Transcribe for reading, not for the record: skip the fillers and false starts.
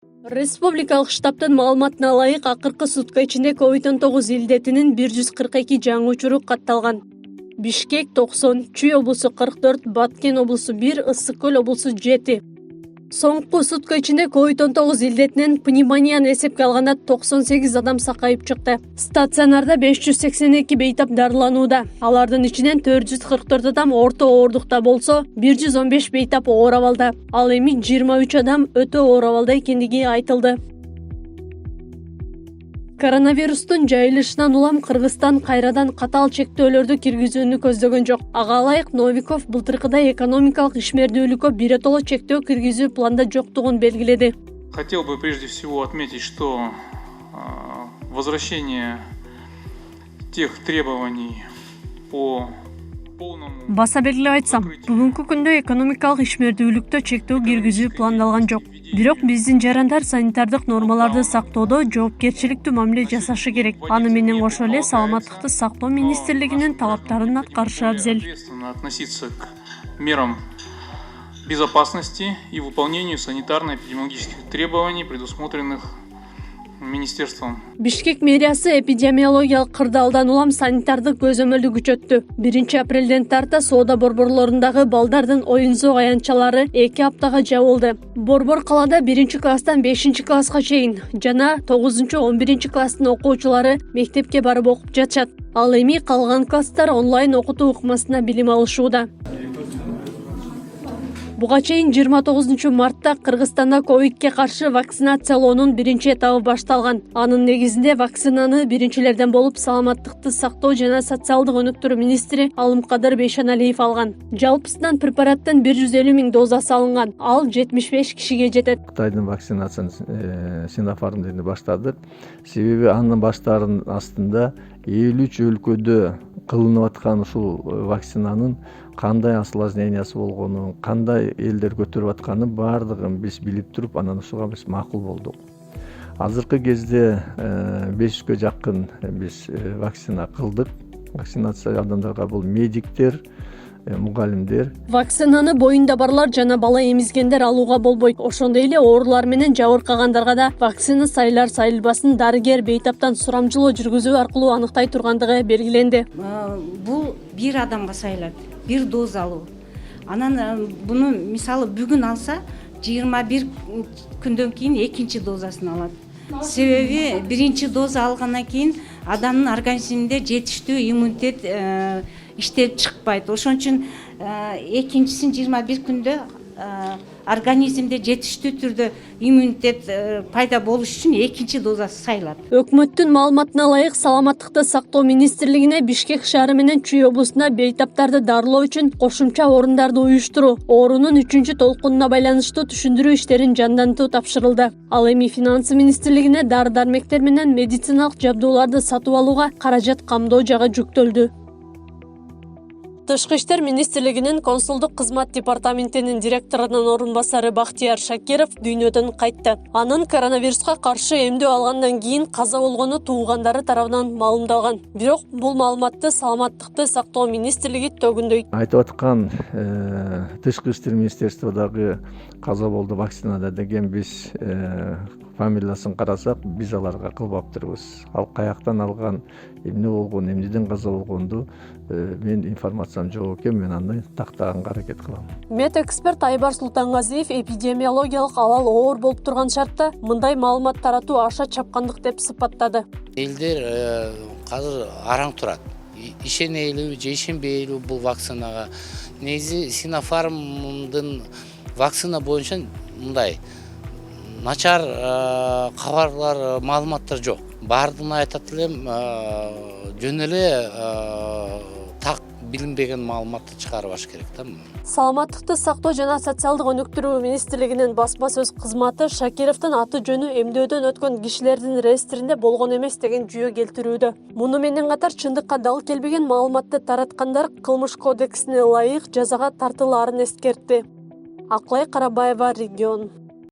Республикалык штабтын маалыматына ылайык, акыркы сутка ичинде COVID-19 илдетинин 142 жаңы учуру катталган. Бишкек 90, Чүй облусу 44, Баткен облусу 1, Ысык-Көл облусу 7. Соңку сутка ичинде COVID-19 илдетинен пневмонияны эсепке алганда 98 адам сакайып чыкты. Стационарда 582 бейтап дарыланууда. Алардын ичинен 444 адам орто оорундукта болсо, 115 бейтап оор абалда. Ал эми 23 адам өтө оор абалда экендиги айтылды. Коронавирустун жайылышынан улам Кыргызстан кайрадан катаал чектөөлөрдү киргизүүнү көздөгөн жок. Ага ылайык Новиков былтыркыдай экономикалык ишмердүүлүккө биротоло чектөө киргизүү планда жоктугун белгиледи. Хотел бы прежде всего отметить, что возвращение тех требований по полному... Баса белгилеп айтсам, бүгүнкү күндө экономикалык ишмердүүлүктө чектөө киргизүү пландалган жок. Бирок биздин жарандар санитардык нормаларды сактоодо жоопкерчиликтүү мамиле жасашы керек. Аны менен кошо эле Саламаттыкты сактоо министрлигинин талаптарын аткарышы абзел. Относиться к мерам безопасности и выполнению санитарно-эпидемиологических требований, предусмотренных министерством. Бишкек мэриясы эпидемиологиялык кырдаалдан улам санитардык көзөмөлдү күчөттү. 1 апрелден тарта соода борборлорундагы балдардын оюн-зоок аянтчалары 2 аптага жабылды. Борбор калаада 1-класстан 5-класска чейин жана 9-11 класстын окуучулары мектепке барып окуп жатышат. Ал эми калган класстар онлайн окутуу ыкмасына билим алышууда. Буга чейин 29 мартта Кыргызстанда ковидке каршы вакцинациялоонун 1-этабы башталган. Анын негизинде вакцинаны биринчилерден болуп Саламаттыкты сактоо жана социалдык өнүктүрүү министри Алымкадыр Бейшеналиев алган. Жалпысынан препараттын 150 000 дозасы алынган. Ал 75 кишиге жетет. Кытайдын вакцинациясын Синофарм баштады. Себеби анын баштарынын астында 53 өлкөдө кылынып аткан ушул вакцинанын кандай осложнениясы болгонун, кандай элдер көтөрүп атканын баардыгын биз билип туруп, анан ушуга биз макул болдук. Азыркы кезде 500-кө жакын биз вакцина кылдык. Вакцинация адамдарга бул медиктер, мугалимдер. Вакцинаны боюнда барлар жана бала эмизгендер алууга болбойт. Ошондой эле оорулар менен жабыркагандарга да вакцина сайылар сайылбасын дарыгер бейтаптан сурамжылоо жүргүзүү аркылуу аныктай тургандыгы белгиленди. Бул бир адамга сайылат, бир доза алуу. Анан буну мисалы бүгүн алса, 21 күндөн кийин экинчи дозасын алат. Себеби биринчи доза алгандан кийин адамдын организминде жетиштүү иммунитет иштеп чыкпайт. Ошон үчүн экинчисин 21 күндө организмде жетиштүү түрдө иммунитет пайда болуш үчүн экинчи дозасы сайылат. Өкмөттүн маалыматына ылайык, Саламаттыкты сактоо министрлигине Бишкек шаары менен Чүй облусунда бейтаптарды дарылоо үчүн кошумча орундарды уюштуруу, оорунун 3-чү толкунуна байланыштуу түшүндүрүү иштерин жандантуу тапшырылды. Ал эми Финансы министрлигине дары-дармектер менен медициналык жабдууларды сатып алууга каражат камдоо жагы жүктөлдү. Тышкы иштер министрлигинин консулдук кызмат департаментинин директорунун орун басары Бахтияр Шакиров дүйнөдөн кайтты. Анын коронавируска каршы эмдөө алгандан кийин каза болгону туугандары тарабынан маалымдалган. Бирок бул маалыматты Саламаттыкты сактоо министрлиги төгүндөйт. Айтып аткан тышкы иштер министрлигидеги каза болду вакцинада деген биз фамилиясын карасак, биз аларга кылбаптырбыз. Ал каяктан алган, эмне болгон, эмнеден каза болгонду мен информациям жок экен, мен аны тактаганга аракет кылам. Медэксперт Айбар Султангазиев эпидемиологиялык абал оор болуп турган шартта мындай маалымат таратуу аша чапкандык деп сыпаттады. Элдер азыр араң турат. Ишенелүү же ишенбейлүү бул вакцинага. Негизи Синофармдын вакцина боюнча мындай начар кабарлар, маалыматтар жок. Бардыгын айтат элем, жөн эле так билинбеген маалыматты чыгарбаш керек да. Саламаттыкты сактоо жана социалдык өнүктүрүү министрлигинин басма сөз кызматы Шакировдун аты жөнү эмдөөдөн өткөн кишилердин реестринде болгон эмес деген жүйө келтирүүдө. Муну менен катар чындыкка дал келбеген маалыматты тараткандар кылмыш кодексине ылайык жазага тартылаарын эскертти. Аклай Карабаева, Регион.